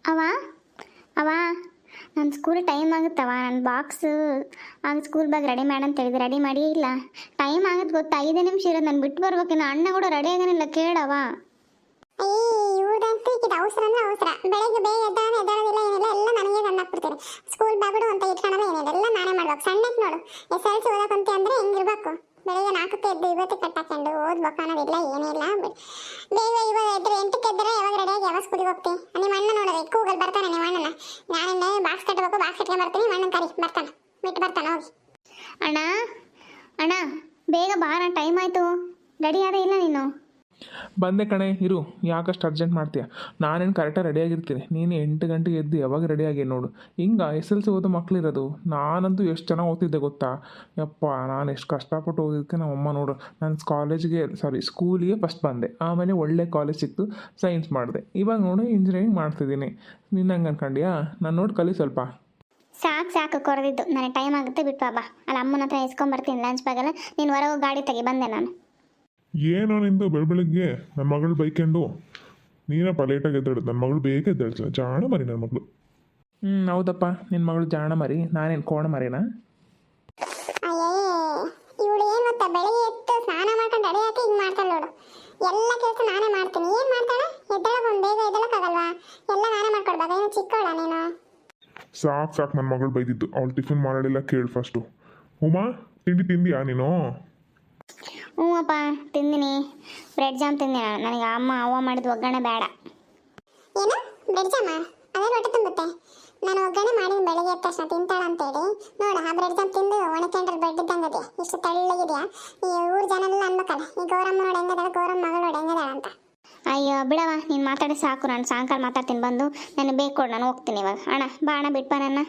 ಅವ ಅವ ನನ್ನ ಸ್ಕೂಲ್ ಟೈಮ್ ಆಗುತ್ತವ. ನನ್ನ ಬಾಕ್ಸು ಆಗ ಸ್ಕೂಲ್ ಬ್ಯಾಗ್ ರೆಡಿ ಮಾಡಂತ ಹೇಳಿದೆ, ರೆಡಿ ಮಾಡಿ ಇಲ್ಲ. ಟೈಮ್ ಆಗುತ್ತೆ ಗೊತ್ತಾ, 5 ನಿಮಿಷ ಇರೋದು. ನಾನು ಬಿಟ್ಟು ಬರ್ಬೇಕಿನ್ನ. ಅಣ್ಣ ಕೂಡ ರೆಡಿ ಆಗನಿಲ್ಲ, ಕೇಳವ. ಇವ್ರದಂತೂ ಈಗ ಅವಸರ ಅಂದ್ರೆ ಅವಸರ. ಬೆಳಗ್ಗೆ ಬೇಗ ಎದ್ದೇಳೋದಿಲ್ಲ ಏನಿಲ್ಲ, ಎಲ್ಲ ನನಗೆ ತಂದಾಕ್ಬಿಡ್ತೀರಿ. ಸ್ಕೂಲ್ ಬ್ಯಾಗ್ಡು ಅಂತ ಇಟ್ಕೊಳ್ಳೋದು ಏನಿಲ್ಲ, ಎಲ್ಲ ನಾನೇ ಮಾಡ್ಬೇಕು. ಸಣ್ಣಕ್ಕೆ ನೋಡು, SLC ಓದಕ್ಕಂತ ಅಂದ್ರೆ ಹೆಂಗಿರ್ಬೇಕು. ಬೆಳಿಗ್ಗೆ 4ಕ್ಕೆ ಎದ್ದು ಇವತ್ತು ಕಟ್ಟಾಕೊಂಡು ಓದ್ಬೇಕು ಅನ್ನೋದಿಲ್ಲ, ಏನಿಲ್ಲ. ಬೇಗ ಇವಾಗ ಎದ್ರೆ 8ಕ್ಕೆ ಎದ್ದರೆ ಯಾವಾಗ ರೆಡಿಯಾಗಿ ಯಾವಾಗ ಸ್ಕೂಲಿಗೆ ಹೋಗ್ತೀನಿ. ನಿಮ್ಮ ಅಣ್ಣ ನೋಡೋದು ಕೂಗಲ್ ಬರ್ತಾನೆ. ನಿಮ್ಮ ಅಣ್ಣನ ನಾನಿಂದ ಬಾಕ್ಸ್ ಕಟ್ಟಬೇಕು, ಬಾಕ್ಸ್ ಕಟ್ಕೊಂಡು ಬರ್ತೀನಿ. ನಿಮ್ಮ ಅಣ್ಣನ ಕರಿ ಬರ್ತಾನೆ, ಬಿಟ್ಟು ಬರ್ತಾನೆ. ಹೋಗಿ ಅಣ್ಣ ಅಣ್ಣ ಬೇಗ ಬಾರ, ಟೈಮ್ ಆಯಿತು. ರೆಡಿ ಆದ ಇಲ್ಲ ನೀನು? ಬಂದೆ ಕಣೆ, ಇರು. ಯಾಕಷ್ಟು ಅರ್ಜೆಂಟ್ ಮಾಡ್ತೀಯ? ನಾನೇನು ಕರೆಕ್ಟಾಗಿ ರೆಡಿಯಾಗಿರ್ತೀನಿ. ನೀನು 8 ಗಂಟೆಗೆ ಎದ್ದು ಯಾವಾಗ ರೆಡಿಯಾಗಿ ನೋಡು. ಹಿಂಗೆ SLC ಓದೋ ಮಕ್ಕಳಿರೋದು. ನಾನಂತೂ ಎಷ್ಟು ಚೆನ್ನಾಗಿ ಓದ್ತಿದ್ದೆ ಗೊತ್ತಾ ಯಪ್ಪ. ನಾನು ಎಷ್ಟು ಕಷ್ಟಪಟ್ಟು ಓದಿದ್ದಕ್ಕೆ ನಮ್ಮಮ್ಮ ನೋಡು. ನಾನು ಸ್ಕೂಲಿಗೆ ಫಸ್ಟ್ ಬಂದೆ, ಆಮೇಲೆ ಒಳ್ಳೆ ಕಾಲೇಜ್ ಸಿಕ್ತು, ಸೈನ್ಸ್ ಮಾಡಿದೆ. ಇವಾಗ ನೋಡು ಇಂಜಿನಿಯರಿಂಗ್ ಮಾಡ್ತಿದ್ದೀನಿ. ನಿನ್ನ ಹಂಗೆ ಅನ್ಕೊಂಡ್ಯಾ? ನಾನು ನೋಡಿ ಕಲಿ ಸ್ವಲ್ಪ. ಸಾಕು ಕೊರೆದಿದ್ದು. ನನಗೆ ಟೈಮ್ ಆಗುತ್ತೆ, ಬಿಟ್ಟು ಬಾ. ಅಲ್ಲ ಅಮ್ಮನ ಹತ್ರ ಇಸ್ಕೊಂಬರ್ತೀನಿ ಲಂಚ್ ಬ್ಯಾಗಲ್ಲ. ನೀನು ಹೊರಗೆ ಗಾಡಿ ತೆಗಿ, ಬಂದೆ ನಾನು. ಏನೋ ನಿಂದು ಬೆಳಗ್ಗೆ ನನ್ನ ಮಗಳು ಬೈಕೊಂಡು ನೀನಪ್ಪ ಲೇಟಾಗಿ ಎದ್ದೇಳು. ನನ್ನ ಮಗಳು ಬೇಗ ಎದ್ದೇಳ್ತಾಳೆ, ಜಾಣ ಮರಿ ನನ್ನ ಮಗಳು. ಹೌದಪ್ಪ, ನಿನ್ನ ಮಗಳು ಜಾಣ ಮರಿ, ನಾನೇನು ಕೋಣ ಮರಿನಾ? ಇವಳು ಏನು ಗೊತ್ತಾ, ಬೆಳಿಗ್ಗೆ ಎದ್ದು ಸ್ನಾನ ಮಾಡ್ಕೊಂಡು ರೆಡಿ ಹಾಕಿ ಹಿಂಗೆ ಮಾಡ್ತಾಳೆ ನೋಡು. ಎಲ್ಲ ಕೆಲಸ ನಾನೇ ಮಾಡ್ತೀನಿ. ಏನು ಮಾಡ್ತಾಳೆ? ಎದ್ದೇಳಕ್ಕೆ ಬೇಗ ಎದ್ದೇಳಕ್ಕಾಗಲ್ವಾ? ಎಲ್ಲ ನಾನೇ ಮಾಡ್ಕೊಡ್ಬೇಕಾ? ಏನು ಚಿಕ್ಕವಳ ನೀನು? ಸಾಕು ನನ್ನ ಮಗಳು ಬೈದಿದ್ದು. ಅವಳು ಟಿಫಿನ್ ಮಾಡಿಲ್ಲ, ಕೇಳು ಫಸ್ಟು. ಉಮಾ, ತಿಂಡಿ ತಿಂದಿಯಾ ನೀನು? ಹ್ಞೂ ಅಪ್ಪ, ತಿಂದಿನಿ. Bread jam ತಿಂದಿನಿ. ನನಗೆ ಅವ್ವ ಮಾಡಿದ ಒಗ್ಗರಣೆ ಬೇಡ. ಏನು ಬ್ರೆಡ್ ಜಾಮ? ಅದೇ ಹೊಟ್ಟೆ ತುಂಬುತ್ತೆ. ನಾನು ಒಗ್ಗರಣೆ ಮಾಡಿದ ಬೆಳಗ್ಗೆ ಎದ್ದ ತಕ್ಷಣ ತಿಂತಾಳ ಅಂತೇಳಿ ನೋಡು, ಆ ಬ್ರೆಡ್ ಜಾಮ್ ತಿಂದು ಒಣಕೆಂಡ್ರೆ ಬ್ರೆಡ್ ಇದ್ದಂಗದೆ ಇಷ್ಟು ತೆಳ್ಳಗಿದೆಯಾ. ಈ ಊರು ಜನ ಎಲ್ಲ ಅನ್ಬೇಕಲ್ಲ, ಈ ಗೌರಮ್ಮ ನೋಡಿ ಹೆಂಗದಾಳ, ಗೌರಮ್ಮ ಮಗಳು ನೋಡಿ ಹೆಂಗದಾಳ ಅಂತ. ಅಯ್ಯೋ ಬಿಡವ, ನೀನು ಮಾತಾಡಿ ಸಾಕು. ನಾನು ಸಾಯಂಕಾಲ ಮಾತಾಡ್ತೀನಿ ಬಂದು. ನನಗೆ ಬೇಕು ಕೊಡು, ನಾನು ಹೋಗ್ತೀನಿ ಇವಾಗ. ಅಣ್ಣ ಬಾ, ಅಣ್ಣ ಬಿಟ್ಟು ಬಾ ನನ್ನ.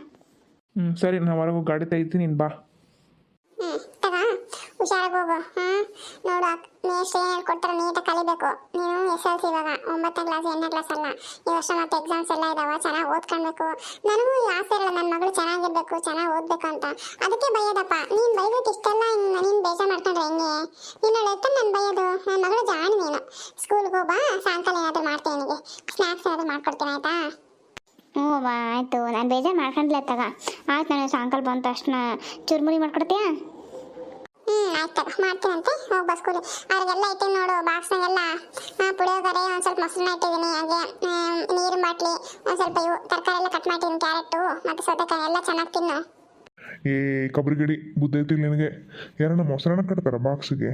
ಸರಿ, ನಾನು ಹೊರಗೆ ಗಾಡಿ ತೆಗಿತೀನಿ, ನೀನು ಬಾ. ತಗ ಹುಷಾರಾಗಿ ಹೋಗು. ನೋಡು, ನೆಕ್ಸ್ಟ್ ಏನು ಹೇಳ್ಕೊಡ್ತಾರೆ ನೀಟಾಗಿ ಕಲಿಬೇಕು. ನೀನು SLC ಇವಾಗ 9ನೇ ಕ್ಲಾಸ್ 8ನೇ ಕ್ಲಾಸ್ ಅಲ್ಲ, ಈ ವರ್ಷ ಮತ್ತೆ ಎಕ್ಸಾಮ್ಸ್ ಎಲ್ಲ ಇದಾವೆ. ಚೆನ್ನಾಗಿ ಓದ್ಕೊಳ್ಬೇಕು. ನನಗೂ ಈ ಆಸೆ ಇರಲ್ಲ ನನ್ನ ಮಗಳು ಚೆನ್ನಾಗಿರ್ಬೇಕು, ಚೆನ್ನಾಗಿ ಓದಬೇಕು ಅಂತ. ಅದಕ್ಕೆ ಬೈಯೋದಪ್ಪ. ನೀನು ಬೈಬೇಕು ಇಷ್ಟೆಲ್ಲ ನೀನು ಬೇಜಾರು ಮಾಡ್ಕೊಂಡ್ರೆ ಹೆಂಗೆ? ನಿನ್ನ ಲೆಕ್ಕ ನಾನು ಬೈಯೋದು. ನನ್ನ ಮಗಳು ಜಾಣಿ ನೀನು. ಸ್ಕೂಲ್ಗೆ ಹೋಗ್ಬಾ, ಸಾಯಂಕಾಲ ಏನಾದರೂ ಮಾಡ್ತೀನಿ, ನಿನಗೆ ಸ್ನ್ಯಾಕ್ಸ್ ಏನಾದರೂ ಮಾಡ್ಕೊಡ್ತೀನಿ, ಆಯಿತಾ? ಹ್ಞೂ ಬಾ, ಆಯಿತು. ನಾನು ಬೇಜಾರು ಮಾಡ್ಕೊಂಡ್ಲೆ ತಗ. ಆಯ್ತು, ನಾನು ಸಾಯಂಕಾಲ ಬಂದ ತಕ್ಷಣ ಚುರುಮುರಿ ಮಾಡ್ಕೊಡ್ತೀಯಾ? ಆಯ್ತು ತಗ, ಮಾಡ್ತೀನಂತೆ. ಹೋಗ್ಬಾ ಸ್ಕೂಲಿಗೆ. ಅವ್ರಿಗೆಲ್ಲ ಇಟ್ಟಿನಿ ನೋಡು ಬಾಕ್ಸ್ನಾಗೆಲ್ಲ. ಪುಳಿಯೋಗರೆ, ಒಂದು ಸ್ವಲ್ಪ ಮೊಸರನ್ನ ಇಟ್ಟಿದ್ದೀನಿ. ಹಾಗೆ ನೀರಿನ ಬಾಟ್ಲಿ, ಒಂದು ಸ್ವಲ್ಪ ಇವು ತರಕಾರಿ ಎಲ್ಲ ಕಟ್ ಮಾಡಿದ್ದೀನಿ, ಕ್ಯಾರೆಟು ಮತ್ತು ಸೌತೆಕಾಯಿ ಎಲ್ಲ ಚೆನ್ನಾಗಿ ತಿನ್ನು. ಏ ಕಬ್ರಿಗಡಿ, ಬುದ್ಧಿ ಐತಿಲ್ಲ ನಿನಗೆ? ಯಾರನ್ನ ಮೊಸರನ್ನ ಕಟ್ತಾರ ಬಾಕ್ಸಿಗೆ?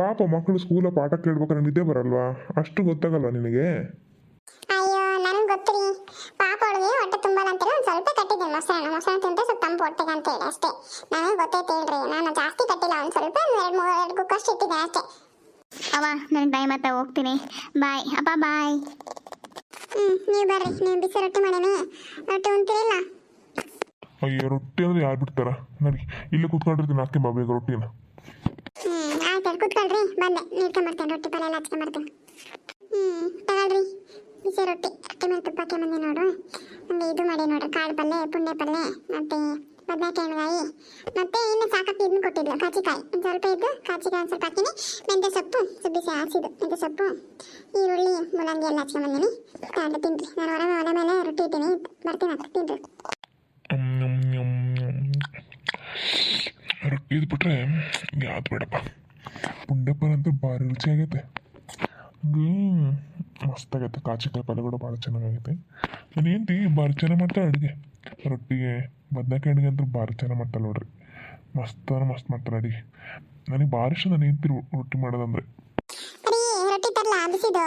ಪಾಪ ಮಕ್ಕಳು ಸ್ಕೂಲ ಪಾಠ ಕೇಳ್ಬೇಕಾದ್ರೆ ನಿದ್ದೆ ಬರಲ್ವಾ? ಅಷ್ಟು ಗೊತ್ತಾಗಲ್ವಾ ನಿನಗೆ? ಅಯ್ಯೋ ನನಗೆ ಗೊತ್ತಿರಿ, ಪಾಪ ಅವಳಿಗೆ ಹೊಟ್ಟೆ ತುಂಬಲ್ಲ ಅಂತೇಳಿ ಒಂದು ಸ್ವಲ್ಪ ಕಟ್ಟಿದ್ದೀನಿ ಮೊಸರನ್ನ ತಿಂದ್ರೆ ಸ್ವಲ್ಪ ತಂಪು ಹೊಟ್ಟೆಗೆ ಅಂತ ಹೇಳಿ ಅಷ್ಟೇ. ನನಗೆ ಗೊತ್ತೈತೆ ಹೇಳ್ರಿ, ನಾನು ಜಾಸ್ತಿ ಕಟ್ಟಿಲ್ಲ. ಒಂದು ಸ್ವಲ್ಪ 2 ಕುಕ್ಕಷ್ಟು ಇಟ್ಟಿದ್ದೀನಿ ಅಷ್ಟೇ. ಅವ ನನಗೆ ಟೈಮ್ ಆಯ್ತಾ, ಹೋಗ್ತೀನಿ. ಬಾಯ್ ಅಪ್ಪ, ಬಾಯ್. ನೀವು ಬರ್ರಿ, ನೀವು ಬಿಸಿ ರೊಟ್ಟಿ ಮಾಡೀನಿ, ರೊಟ್ಟಿ ಉಣ್ತೀರಿಲ್ಲ? ಅಯ್ಯೋ, ರೊಟ್ಟಿ ಅಂದ್ರೆ ಯಾರು ಬಿಡ್ತಾರ? ನಡಿ, ಇಲ್ಲೇ ಕೂತ್ಕೊಂಡಿರ್ತೀನಿ, ಹಾಕಿ ಬಾ ಬೇಗ ರೊಟ್ಟಿನ. ಆಯ್ತು, ಕೂತ್ಕೊಳ್ರಿ, ಬಂದೆ. ನೀಡ್ಕೊಂಬರ್ತೇನೆ, ರೊಟ್ಟಿ ಪಲ್ಯ ಎಲ್ಲ ಹಚ್ಕೊಂಬರ್ತೇನೆ. ತಗೊಳ್ರಿ ಬಿಸಿ ರೊಟ್ಟಿ ಮೇಲೆ ತುಪ್ಪಕ್ಕೆ ಬಂದು ನೋಡು. ಹಂಗೆ ಇದು ಮಾಡಿ ನೋಡ್ರಿ, ಕಾಳು ಪಲ್ಯ, ಪುಂಡೆ ಪಲ್ಯ, ಮತ್ತು ಬದನೆಕಾಯಿ ಎಣ್ಗಾಯಿ, ಮತ್ತು ಇನ್ನು ಸಾಕಷ್ಟು ಇದನ್ನು ಕೊಟ್ಟಿದ್ಲು, ಕಾಚಿಕಾಯಿ. ಒಂದು ಸ್ವಲ್ಪ ಇದ್ದು ಕಾಚಿಕಾಯಿ ಒಂದು ಸ್ವಲ್ಪ ಹಾಕಿನಿ. ಮೆಂತ್ಯ ಸೊಪ್ಪು ಬಿಸಿ ಹಾಸಿದ್ದು ಮೆಂತ್ಯ ಸೊಪ್ಪು, ಈರುಳ್ಳಿ, ಮೂಲಂಗಿ ಎಲ್ಲ ಹಚ್ಕೊಂಬಂದಿನಿ. ತಗೊಂಡು ತಿನ್ರಿ. ನಾನು ಒಲೆ ಮೇಲೆ ರೊಟ್ಟಿ ಇದ್ದೀನಿ, ಬರ್ತೀನಿ ಅಂತ ತಿನ್ರಿ. ರೊಟ್ಟಿ ಇದು ಬಿಟ್ರೆ ಯಾವ್ದು ಬೇಡಪ್ಪ. ಪುಂಡೆ ಪಲ್ಯ ಅಂತೂ ಭಾರಿ ರುಚಿಯಾಗೈತೆ. ಮಸ್ತಾಗೈತೆ. ಕಾಚಿಕಾಯಿ ಪಲ್ಯ ಕೂಡ ಭಾಳ ಚೆನ್ನಾಗೈತೆ. ನಾನು ಹೆಂಡ್ತಿ ಭಾರಿ ಚೆನ್ನಾಗಿ ಮಾಡ್ತಾಳೆ ಅಡುಗೆ. ರೊಟ್ಟಿಗೆ ಬದನೆಕಾಯಿ ಅಡುಗೆ ಅಂತೂ ಭಾರಿ ಚೆನ್ನಾಗಿ ಮಾಡ್ತಾಳೆ ನೋಡ್ರಿ. ಮಸ್ತ್ ಮಾಡ್ತಾಳೆ ಅಡುಗೆ. ನನಗೆ ಭಾರಿ ಇಷ್ಟ ನಾನು ಹೆಂಡ್ತಿ ರೊಟ್ಟಿ ಮಾಡೋದಂದ್ರೆ. ರೊಟ್ಟಿ ತರಲಾ ಬಿಸಿದು?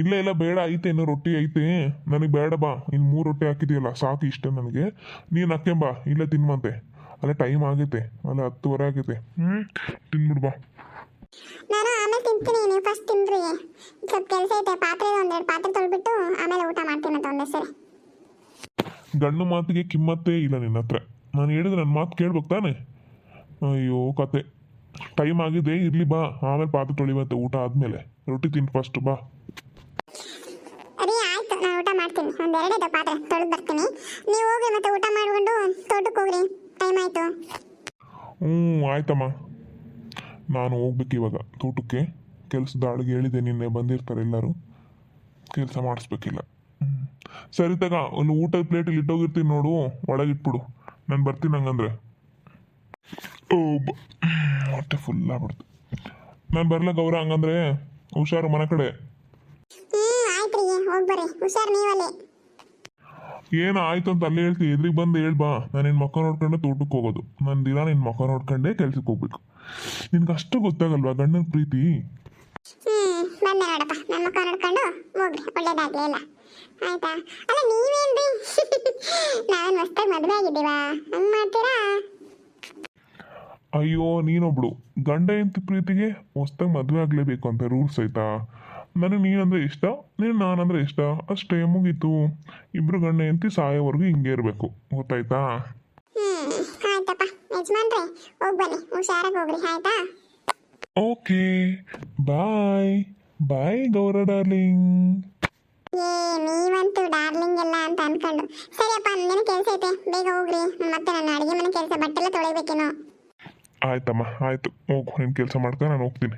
ಇಲ್ಲ ಬೇಡ, ಐತೆ ಇನ್ನು ರೊಟ್ಟಿ ಐತೆ. ನನಗೆ ಬೇಡ ಬಾ, ಇನ್ನು 3 ರೊಟ್ಟಿ ಹಾಕಿದೆಯಲ್ಲ ಸಾಕು, ಇಷ್ಟ ನನಗೆ. ನೀನು ಹಾಕ್ಯಂಬಾ, ಇಲ್ಲ ತಿನ್ಮಂತೆ. ಅಲ್ಲೇ ಟೈಮ್ ಆಗೈತೆ, ಅಲ್ಲೇ 10:30 ಆಗೈತೆ. ತಿನ್ಬಿಡು ಬಾ. ನಾನು ಆಮೇಲೆ ತಿಂತೀನಿ, ನೀವು ಫಸ್ಟ್ ತಿನ್ರಿ. ಸ್ವಲ್ಪ ಕೆಲಸ ಐತೆ, ಪಾತ್ರೆ 1-2 ಪಾತ್ರೆ ತೊಳ್ಬಿಟ್ಟು ಆಮೇಲೆ ಊಟ ಮಾಡ್ತೀನಿ ಅಂತ ಒಂದೇ ಸರಿ. ಗಂಡು ಮಾತಿಗೆ ಕಿಮ್ಮತ್ತೇ ಇಲ್ಲ ನಿನ್ನ ಹತ್ರ. ನಾನು ಹೇಳಿದ್ರೆ ನನ್ನ ಮಾತು ಕೇಳ್ಬೇಕು ತಾನೆ? ಅಯ್ಯೋ ಕತೆ. ಟೈಮ್ ಆಗಿದೆ, ಇರಲಿ ಬಾ, ಆಮೇಲೆ ಪಾತ್ರೆ ತೊಳಿವಂತೆ ಊಟ ಆದಮೇಲೆ. ರೊಟ್ಟಿ ತಿನ್ ಫಸ್ಟ್ ಬಾ. ಅದೇ ಆಯ್ತು, ನಾನು ಊಟ ಮಾಡ್ತೀನಿ. 1-2 ಪಾತ್ರೆ ತೊಳೆದು ಬರ್ತೀನಿ. ನೀವು ಹೋಗಿ ಮತ್ತೆ ಊಟ ಮಾಡ್ಕೊಂಡು ತೋಟಕ್ಕೆ ಹೋಗ್ರಿ, ಟೈಮ್ ಆಯಿತು. ಆಯ್ತಮ್ಮ, ನಾನು ಹೋಗ್ಬೇಕು ಇವಾಗ ತೋಟಕ್ಕೆ. ಕೆಲಸದ ಆಳಿಗೆ ಹೇಳಿದೆ, ನಿನ್ನೆ ಬಂದಿರ್ತಾರೆ ಎಲ್ಲರೂ. ಕೆಲಸ ಮಾಡಿಸ್ಬೇಕಿಲ್ಲ. ಸರಿ ತಗ, ಒಂದು ಊಟದ ಪ್ಲೇಟ್ ಇಲ್ಲಿ ಇಟ್ಟೋಗಿರ್ತೀನಿ ನೋಡು, ಒಳಗಿಟ್ಬಿಡು, ನಾನು ಬರ್ತೀನಿ ಹಂಗಂದ್ರೆ. ಓ ಹೊಟ್ಟೆ ಫುಲ್ ಆಗ್ಬಿಡ್ತು. ನಾನು ಬರ್ಲ ಗೌರ, ಹಂಗಂದ್ರೆ ಹುಷಾರು ಮನೆ ಕಡೆ. ಆಯ್ತು ರೀ, ಹೋಗಿ ಬರ್ರಿ, ಹುಷಾರು ನೀವಲ್ಲೇ. ಏನು ಆಯ್ತು ಅಂತ ಅಲ್ಲೇ ಹೇಳ್ತೀನಿ, ಎದ್ರಿಗೆ ಬಂದು ಹೇಳ್ಬಾ. ನಾನು ನಿನ್ನ ಮಕ್ಕ ನೋಡ್ಕೊಂಡೆ ತೋಟಕ್ಕೆ ಹೋಗೋದು. ನಾನು ದಿನ ನಿನ್ನ ಮಕ್ಕ ನೋಡ್ಕೊಂಡೇ ಕೆಲ್ಸಕ್ಕೆ ಹೋಗ್ಬೇಕು. ನಿನ್ಗೆ ಅಷ್ಟು ಗೊತ್ತಾಗಲ್ವಾ ಗಂಡನ ಪ್ರೀತಿ? ಬಂದೆ ನೋಡಪ್ಪ, ನನ್ನ ಮುಖ ನೋಡ್ಕೊಂಡು ಹೋಗ್ರಿ, ಒಳ್ಳೇದಾಗ್ಲಿ ಎಲ್ಲ ಆಯ್ತಾ. ಅಲ್ಲ ನೀವೇನ್ರಿ ನಾವೇನು ಹೊಸ್ದಾಗಿ ಮದುವೆ ಆಗಿದ್ದೀವಾ, ಹಂಗೆ ಮಾಡ್ತೀರಾ? ಅಯ್ಯೋ ನೀನೊಬ್ಳು ಗಂಡ ಹೆಂಡತಿ ಪ್ರೀತಿಗೆ ಹೊಸ್ದಾಗಿ ಮದುವೆ ಆಗಲೇಬೇಕು ಅಂತ ರೂಲ್ಸ್ ಆಯ್ತಾ? ನನಗೆ ನೀನಂದ್ರೆ ಇಷ್ಟ, ನೀನು ನಾನಂದ್ರೆ ಇಷ್ಟ, ಅಷ್ಟೇ ಮುಗೀತು. ಇಬ್ರು ಗಂಡ ಹೆಂಡತಿ ಸಾಯೋವರೆಗೂ ಹಿಂಗೆ ಇರಬೇಕು, ಗೊತ್ತಾಯ್ತಾ? ಆಯ್ತಪ್ಪ ಯಜಮಾನ್ರೆ, ಹೋಗಿ ಬನ್ನಿ, ಹುಷಾರಾಗಿ ಹೋಗ್ರಿ ಆಯ್ತಾ. ಓಕೆ ಬಾಯ್ ಬಾಯ್ ಗೌರ ಡಾರ್ಲಿಂಗ್. ಏ ನೀವಂತೂ ಡಾರ್ಲಿಂಗ್ ಎಲ್ಲ ಅಂತ ಅನ್ಕೊಂಡು. ಸರಿಯಪ್ಪ, ನನಗೇನು ಕೆಲಸ ಐತೆ, ಬೇಗ ಹೋಗ್ರಿ. ಮತ್ತೆ ನನ್ನ ಅಡುಗೆ ಮನೆ ಕೆಲಸ, ಬಟ್ಟೆಲ್ಲ ತೊಳಿಬೇಕೇನೋ. ಆಯ್ತಮ್ಮ ಆಯ್ತು, ಹೋಗು ನಿನ್ನ ಕೆಲಸ ಮಾಡ್ಕೊ, ನಾನು ಹೋಗ್ತೀನಿ.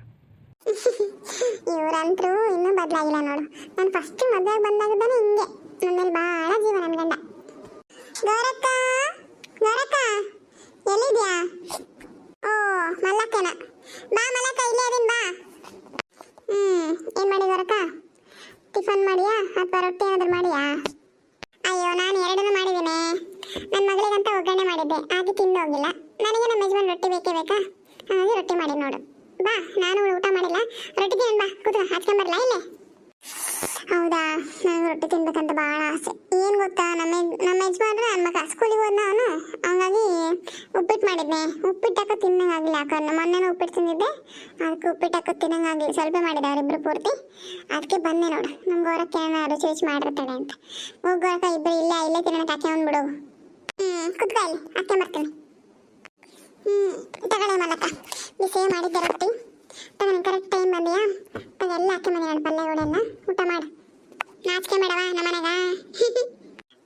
ಇವರಂತರೂ ಇನ್ನೂ ಬದಲಾಗಿಲ್ಲ ನೋಡು. ನಾನು ಫಸ್ಟ್ ಮದುವೆಗೆ ಬಂದಾಗದಾನೆ ಹಿಂಗೆ, ನನ್ನಲ್ಲಿ ಭಾಳ ಜೀವ ನನ್ನ ಗಂಡ. ಗೌರಕ್ಕ, ಗೌರಕ್ಕ ಎಲ್ಲಿದ್ಯಾ? ಓ ಮಲ್ಲಕ್ಕನ, ಬಾ ಮಲ್ಲಕ್ಕ, ಇಲ್ಲೇ ಅದೀನಿ ಬಾ. ಏನು ಮಾಡಿ ಗೌರಕ್ಕ, ಟಿಫನ್ ಮಾಡಿಯಾ ಅಥವಾ ರೊಟ್ಟಿ ಏನಾದರೂ ಮಾಡಿಯಾ? ಅಯ್ಯೋ ನಾನು ಎರಡನ್ನೂ ಮಾಡಿದ್ದೀನಿ. ನನ್ನ ಮಗಳಿಗಂತ ಒಗ್ಗರಣೆ ಮಾಡಿದ್ದೆ, ಆಗಿ ತಿಂದು ಹೋಗಿಲ್ಲ. ನನಗೆ ನಮ್ಮ ಯಜಮಾನ್ ರೊಟ್ಟಿ ಬೇಕೇ ಬೇಕಾ, ಹಾಗಾಗಿ ರೊಟ್ಟಿ ಮಾಡಿ ನೋಡು. ಬಾ, ನಾನು ಊಟ ಮಾಡಿಲ್ಲ, ರೊಟ್ಟಿ ತಿನ್ ಬಾ, ಕೂತು ಹಚ್ಕೊಂಬರ್ಲಾ ಇಲ್ಲೇ? ಹೌದಾ, ನನಗೆ ರೊಟ್ಟಿ ತಿನ್ಬೇಕಂತ ಭಾಳ ಆಸೆ. ಏನು ಗೊತ್ತಾ, ನಮ್ಮ ಯಜಮಾನ್ರು ನನ್ನ ಮಗ ಸ್ಕೂಲಿಗೆ ಹೋದ್ನ ಅವನು, ಹಂಗಾಗಿ ಉಪ್ಪಿಟ್ಟು ಮಾಡಿದ್ದೆ. ಉಪ್ಪಿಟ್ಟು ಹಾಕೋ ತಿನ್ನಂಗಾಗಿಲ್ಲ, ಯಾಕಂದ್ರೆ ಮೊನ್ನೆ ಉಪ್ಪಿಟ್ಟು ತಿಂದಿದ್ದೆ, ಅದಕ್ಕೆ ಉಪ್ಪಿಟ್ಟು ಹಾಕೋ ತಿನ್ನಂಗಾಗಿಲ್ಲ, ಸ್ವಲ್ಪ ಮಾಡಿದೆ ಅವರಿಬ್ಬರು ಪೂರ್ತಿ. ಅದಕ್ಕೆ ಬಂದೆ ನೋಡು, ನಮ್ಮ ಗೌರಕ್ಕೆ ಏನಾದ್ರು ರುಚಿ ರುಚಿ ಮಾಡಿರ್ತಾಳೆ ಅಂತ. ಹೋಗಿ ಗೌರಕ್ಕ, ಇಬ್ಬರು ಇಲ್ಲೇ ತಿನ್ನೋಕೆ ಹಾಕಿ ಬಂದ್ಬಿಡು. ಕುತ್ಕೊ ಇಲ್ಲಿ, ಹಾಕ್ಕೊಂಬರ್ತೀನಿ. ತಗೊಳ್ಳಿ ಮಲಕ, ಬಿಸಿ ಮಾಡಿದ್ದೆ ರೊಟ್ಟಿ ತಗೊಂಡು ಕರೆಕ್ಟ್ ಟೈಮ್ ಬಂದಿಯಾ? ತಗ ಎಲ್ಲ ಹಾಕಿ ಬಂದಿ ನಾನು ಪಲ್ಯಗಳೆಲ್ಲ, ಊಟ ಮಾಡು. ನಾಚಿಕೆ ಬೇಡವಾ ನಮ್ಮನೆಗ?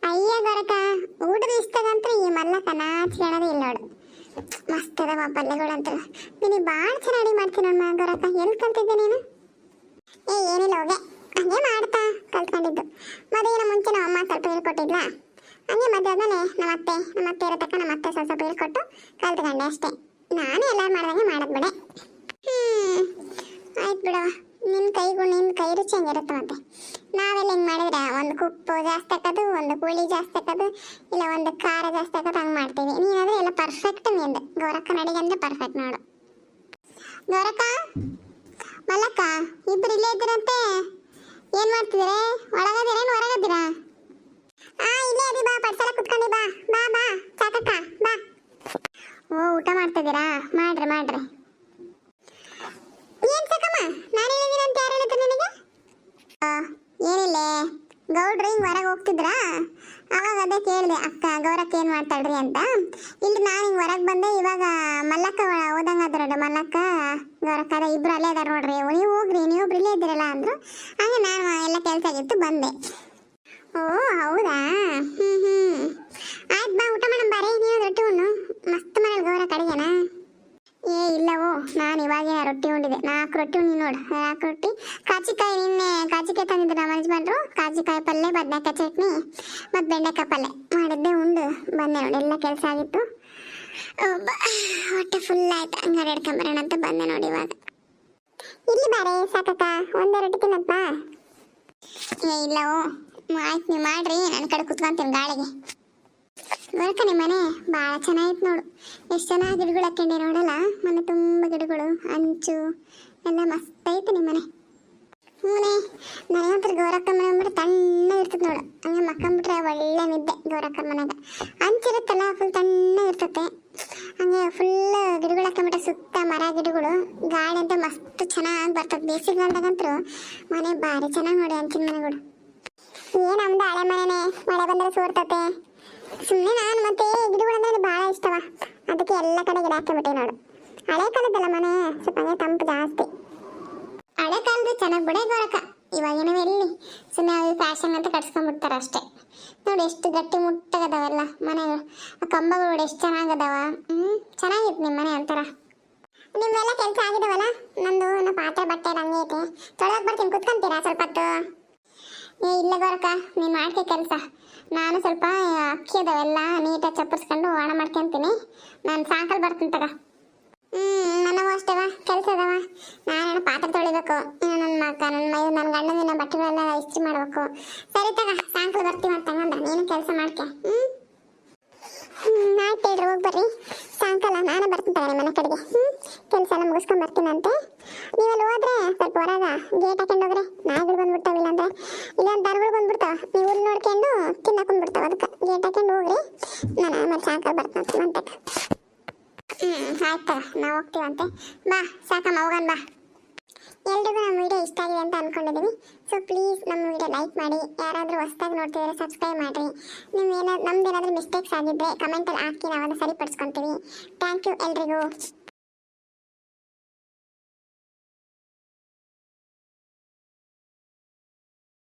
ಅಯ್ಯ ಗೌರಕ್ಕ, ಊಟದ ಇಷ್ಟದಂತೂ ಈ ಮಲ್ಲಕ ನಾಚಿಕೆ ಅನ್ನೋದು ಇಲ್ಲ ನೋಡು. ಮಸ್ತ್ ಅದಾವ ಪಲ್ಯಗಳಂತ. ನೀನು ಭಾಳ ಚೆನ್ನಾಗಿ ಅಡುಗೆ ಮಾಡ್ತೀನಿ ನಮ್ಮ ಗೌರಕ್ಕ. ಎಲ್ಲಿ ಕಲ್ತಿದ್ದೆ ನೀನು? ಏನಿಲ್ಲ, ಹೋಗೆ ಹಂಗೆ ಮಾಡ್ತಾ ಕಲ್ತ್ಕೊಂಡಿದ್ದು. ಮದುವೆನ ಮುಂಚೆ ನಮ್ಮ ಅಮ್ಮ ಸ್ವಲ್ಪ ಹೇಳ್ಕೊಟ್ಟಿದ್ಲ, ಹಂಗೆ ಮದುವೆ ಆದ್ಮೇಲೆ ನಮ್ಮ ಅತ್ತೆ ಇರೋ ತಕ್ಕ ನಮ್ಮ ಅತ್ತೆ ಸ್ವಲ್ಪ ಹೇಳ್ಕೊಟ್ಟು ಕಲ್ತ್ಕೊಂಡೆ ಅಷ್ಟೇ. ನಾನು ಎಲ್ಲರೂ ಮಾಡ್ದಂಗೆ ಮಾಡೋದು ಬಿಡೆ. ಆಯ್ತು ಬಿಡವ, ನಿನ್ನ ಕೈ ರುಚಿ ಹಂಗಿರುತ್ತೆ. ಮತ್ತೆ ನಾವೆಲ್ಲ ಹಿಂಗೆ ಮಾಡಿದ್ರೆ ಒಂದು ಉಪ್ಪು ಜಾಸ್ತಿ ಹಾಕೋದು, ಒಂದು ಹುಳಿ ಜಾಸ್ತಿ ಹಾಕೋದು, ಇಲ್ಲ ಒಂದು ಖಾರ ಜಾಸ್ತಿ ಹಾಕೋದು, ಹಂಗೆ ಮಾಡ್ತೀವಿ. ನೀನಾದ್ರೆ ಎಲ್ಲ ಪರ್ಫೆಕ್ಟ್ ನಿಂದು. ಗೌರಕ್ಕನ ಅಡಿಗೆ ಅಂದರೆ ಪರ್ಫೆಕ್ಟ್ ನೋಡು. ಗೌರಕ್ಕ, ಮಲ್ಲಕ್ಕ ಇಬ್ಬರು ಇಲ್ಲೇ ಇದ್ದೀರಂತೆ, ಏನು ಮಾಡ್ತಿದ್ದೀರಿ? ಒಳಗದಿರಾ ಏನು ಹೊರಗದಿರಾ? ಇಲ್ಲೇ ಅದಿ, ಬಾ, ಪಡ್ಸಲ ಕುತ್ಕೊಂಡಿ, ಬಾ ಬಾ ಬಾ, ಸಾಕಕ್ಕ ಬಾ. ಓ ಊಟ ಮಾಡ್ತಿದ್ದೀರಾ? ಮಾಡ್ರಿ. ಏನ್ ಸಾಕಮ್ಮ, ನಾನು ಹೇಳಿದ್ದೀನಿ ಅಂತ ಯಾರು ಹೇಳಿದ್ರು ನಿನಗೆ? ಏನಿಲ್ಲ, ಗೌಡ್ರು ಹಿಂಗೆ ಹೊರಗೆ ಹೋಗ್ತಿದ್ರಾ, ಅವಾಗ ಅದೇ ಕೇಳಿದೆ, ಅಕ್ಕ ಗೌರಕ್ಕ ಏನು ಮಾಡ್ತಾಳ್ರಿ ಅಂತ. ಇಲ್ಲಿ ನಾನು ಹಿಂಗೆ ಹೊರಗೆ ಬಂದೆ, ಇವಾಗ ಮಲ್ಲಕ್ಕ ಓದಂಗಾದ್ರಲ್ಲ, ಮಲ್ಲಕ್ಕ ಗೌರಕ್ಕ ಅದ ಇಬ್ರು ಅಲ್ಲೇ ಅದಾರ ನೋಡ್ರಿ, ನೀವು ಹೋಗ್ರಿ, ನೀವೊಬ್ರು ಇಲ್ಲೇ ಇದ್ದೀರಲ್ಲ ಅಂದರು. ಹಾಗೆ ನಾನು ಎಲ್ಲ ಕೆಲಸ ಆಗಿತ್ತು ಬಂದೆ. ಓ ಹೌದಾ, ಆಯ್ತು ಬಾ, ಊಟ ಮಾಡೋಣ ಬಾರಿ. ನೀವು ರೊಟ್ಟಿ ಉಣ್ಣು, ಮಸ್ತ್ ಮಾಡಲ್ ಗೌರಕ್ಕ ಅಡಿಗೆನಾ? ಇಲ್ಲವೋ, ನಾನು ಇವಾಗಿನ ರೊಟ್ಟಿ ಉಂಡಿದೆ, 4 ರೊಟ್ಟಿ ಉಣ್ಣಿ ನೋಡು. 4 ರೊಟ್ಟಿ, ಕಾಚಿಕಾಯಿ, ನಿನ್ನೆ ಕಾಚಿಕಾಯಿ ತಂದಿದ್ರು ನಮ್ಮ ಯಜಮಾನ್ರು. ಕಾಚಿಕಾಯಿ ಪಲ್ಯ, ಬದನೆಕಾಯಿ ಚಟ್ನಿ ಮತ್ತು ಬೆಂಡೆಕಾಯಿ ಪಲ್ಯ ಮಾಡಿದ್ದೆ, ಉಂಡು ಬಂದೆ ನೋಡಿ. ಎಲ್ಲ ಕೆಲಸ ಆಗಿತ್ತು, ಹೊಟ್ಟೆ ಫುಲ್ ಆಯ್ತು. ಹಂಗಾರೆ ಹಿಡ್ಕೊಂಬರೋಣ ಅಂತ ಬಂದೆ ನೋಡಿ. ಇವಾಗ ಇಲ್ಲಿ ಬಾರೆ ಸಾಕಕ್ಕ, ಒಂದೇ ರೊಟ್ಟಿ ತಿನ್ನಪ್ಪ. ಇಲ್ಲವೋ, ಆಯ್ತು ನೀವು ಮಾಡ್ರಿ, ನನ್ನ ಕಡೆ ಕುತ್ಕೊಂತೀನಿ ಗಾಳಿಗೆ. ಗೌರಕ್ಕ, ನಿಮ್ಮ ಮನೆ ಭಾಳ ಚೆನ್ನಾಗಿತ್ತು ನೋಡು. ಎಷ್ಟು ಚೆನ್ನಾಗಿ ಗಿಡಗಳು ಹಾಕೊಂಡೆ ನೋಡಲ್ಲ, ಮನೆ ತುಂಬ ಗಿಡಗಳು, ಅಂಚು ಎಲ್ಲ ಮಸ್ತ್ ಐತೆ ನಿಮ್ಮ ಮನೆ. ಹೂನೇ, ನನಗಂತರ ಗೌರಕ್ಕ ಮನೆ ಅಂದ್ಬಿಟ್ಟು ತಣ್ಣಗೆ ಇರ್ತದೆ ನೋಡು. ಹಂಗೆ ಮಕ್ಕಂಬಿಟ್ರೆ ಒಳ್ಳೆ ನಿದ್ದೆ. ಗೌರಕ್ಕ ಮನೆಗೆ ಅಂಚಿರುತ್ತಲ್ಲ, ಫುಲ್ ತಣ್ಣಗೆ ಇರ್ತದೆ. ಹಂಗೆ ಫುಲ್ ಗಿಡಗಳು ಹಾಕೊಂಬಿಟ್ರೆ ಸುತ್ತ ಮರ ಗಿಡಗಳು, ಗಾಳಿ ಅಂತ ಮಸ್ತ್ ಚೆನ್ನಾಗಿ ಬರ್ತದೆ. ಬೇಸಿಗೆಗಾಲದಾಗಂತೂ ಮನೆ ಭಾರಿ ಚೆನ್ನಾಗಿ ನೋಡಿ ಅಂಚಿನ ಮನೆಗಳು. ಏನು ನಮ್ದು ಹಳೆ ಮನೆನೇ, ಮಳೆ ಬಂದರೆ ಸೋರ್ತತೆ. ಸುಮ್ಮನೆ ನಾನು ಮತ್ತೆ ಗಿಡಗಳಂದ್ರೆ ಭಾಳ ಇಷ್ಟವ, ಅದಕ್ಕೆ ಎಲ್ಲ ಕಡೆ ಗಿಡ ಹಾಕಿಬಿಟ್ಟೆ ನೋಡು. ಹಳೆ ಕಾಲದಲ್ಲ ಮನೆ, ಸ್ವಲ್ಪ ಹಂಗೆ ತಂಪು ಜಾಸ್ತಿ. ಹಳೆ ಕಾಲದ ಚೆನ್ನಾಗಿ ಬಿಡೆ ಗೌರಕ್ಕ, ಇವಾಗಿನ ಎಲ್ಲಿ ಸುಮ್ಮನೆ ಅದು ಫ್ಯಾಷನ್ ಅಂತ ಕಟ್ಸ್ಕೊಂಡ್ಬಿಡ್ತಾರೆ ಅಷ್ಟೇ. ನೋಡಿ ಎಷ್ಟು ಗಟ್ಟಿ ಮುಟ್ಟಾಗದಾವೆಲ್ಲ ಮನೆಗಳು, ಆ ಕಂಬಗಳು ಎಷ್ಟು ಚೆನ್ನಾಗದಾವ. ಚೆನ್ನಾಗಿತ್ತು ನಿಮ್ಮ ಮನೆ ಒಂಥರ. ನಿಮ್ಮೆಲ್ಲ ಕೆಲಸ ಆಗಿದಾವಲ್ಲ, ನಂದು ಪಾತ್ರೆ ಬಟ್ಟೆ ಹಂಗೆ ಐತೆ, ತೊಳೆಯೋಕೆ ಬರ್ತೀನಿ, ಕುತ್ಕೊಂತೀರಾ ಸ್ವಲ್ಪ ಹೊತ್ತು? ಏ ಇಲ್ಲ ಗೋರಕ್ಕ ನೀನು ಮಾಡ್ಕೆ ಕೆಲಸ. ನಾನು ಸ್ವಲ್ಪ ಅಕ್ಕಿ ಅದಾವೆಲ್ಲ ನೀಟಾಗಿ ಚಪ್ಪರ್ಸ್ಕೊಂಡು ಒಣ ಮಾಡ್ಕೊಂತೀನಿ. ನಾನು ಸಾಯಂಕಾಲ ಬರ್ತೀನಿ ತಗ. ನನಗೂ ಅಷ್ಟೇವ ಕೆಲಸ ಅದಾವ. ನಾನು ಪಾತ್ರೆ ತೊಳಿಬೇಕು, ನನ್ನ ಗಂಡನಿನ ಬಟ್ಟೆಗಳೆಲ್ಲ ಇಸ್ತ್ರಿ ಮಾಡ್ಬೇಕು. ಸರಿ ತಗ, ಸಾಯಂಕಾಲ ಬರ್ತೀವಿ ಅಂತ ಹಂಗಂದ್ರೆ ನೀನು ಕೆಲಸ ಮಾಡ್ಕೆ. ಆಯ್ತು ಹೇಳ್ರಿ, ಹೋಗಿ ಬರ್ರಿ. ಸಾಯಂಕಾಲ ನಾನು ಬರ್ತೀನಿ ತಗ ನಿಮ್ಮ ಮನೆ ಕಡೆಗೆ. ಕೆಲಸ ಎಲ್ಲ ಮುಗಿಸ್ಕೊಂಡು ಬರ್ತೀನಂತೆ. ನೀವಲ್ಲಿ ಹೋದ್ರೆ ಸ್ವಲ್ಪ ಹೊರಗ ಗೇಟ್ ಹಾಕೊಂಡು ಹೋಗ್ರೆ ನಾಯಿಗಳು ಬಂದ್ಬಿಡ್ತಾವಿಲ್ಲ ಅಂದ್ರೆ ಇಲ್ಲೊಂದು ದನಗಳು ಬಂದ್ಬಿಡ್ತಾವ. ನೀವು ಹುಲ್ಲು ನೋಡ್ಕೊಂಡು ತಿನ್ನಕೊಂಡ್ಬಿಡ್ತಾವ. ಅದಕ್ಕೆ ಗೇಟ್ ಹಾಕೊಂಡು ಹೋಗ್ರಿ. ನಾನು ಆಮೇಲೆ ಸಾಯಂಕಾಲ ಬರ್ತೀನಿ ಅಂತ. ಆಯ್ತು ನಾವು ಹೋಗ್ತೀವಂತೆ. ಬಾ ಸಾಕಮ್ಮ, ಹೋಗೋಣ ಬಾ. ಎಲ್ರಿಗೂ ನಮ್ಮ ವಿಡಿಯೋ ಇಷ್ಟ ಆಗಿದೆ ಅಂತ ಅಂದ್ಕೊಂಡಿದ್ದೀವಿ. ಸೊ ಪ್ಲೀಸ್ ನಮ್ಮ ವಿಡಿಯೋ ಲೈಕ್ ಮಾಡಿ. ಯಾರಾದರೂ ಹೊಸದಾಗಿ ನೋಡ್ತಿದ್ರೆ ಸಬ್ಸ್ಕ್ರೈಬ್ ಮಾಡಿರಿ. ನಮ್ದೇನಾದರೂ ಮಿಸ್ಟೇಕ್ಸ್ ಆಗಿದ್ದರೆ ಕಮೆಂಟಲ್ಲಿ ಹಾಕಿ ನಾವು ಅದನ್ನು ಸರಿಪಡಿಸ್ಕೊತೀವಿ. ಥ್ಯಾಂಕ್ ಯು ಎಲ್ರಿಗೂ.